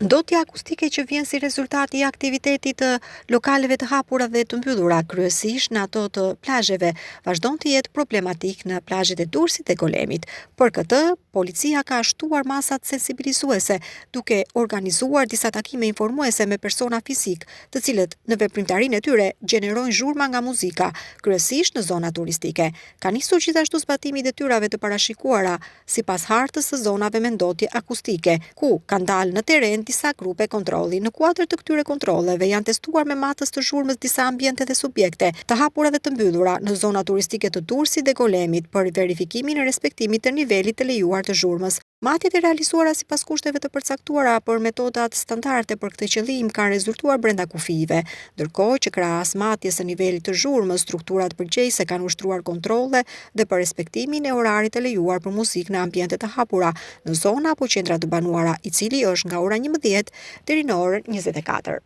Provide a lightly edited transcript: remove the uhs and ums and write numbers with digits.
Ndotja akustike që vjen si rezultat i aktivitetit të lokaleve të hapura dhe të mbyllura, kryesisht në ato të plazheve, vazhdon të jetë problematik në plazhet e Durrësit dhe Golemit. Për këtë, policia ka shtuar masat sensibilizuese, duke organizuar disa takime informuese me persona fizik, të cilët në veprimtarinë e tyre gjenerojnë zhurma nga muzika, kryesisht në zona turistike. Ka nisur gjithashtu zbatimi i detyrave të parashikuara sipas hartës së zonave me ndotje akustike, ku kanë dalë në teren disa grupe kontrolli. Në kuadër të këtyre kontrolleve janë testuar me matës të zhurmës disa ambiente dhe subjekte të hapura dhe të mbyllura në zona turistike të Durrësit dhe Golemit për verifikimin e respektimit të nivelit të lejuar të zhurmës. Matjet e realizuara sipas kushteve të përcaktuara për metodat standarde për këtë qëllim kanë rezultuar brenda kufive, ndërkohë që krahas matjes së nivelit të zhurmës, strukturat përgjegjëse kanë ushtruar kontrolle dhe për respektimin e orarit të lejuar për muzikë në ambiente të hapura në zona apo qendra të banuara, i cili është nga ora 11 deri në orën 24.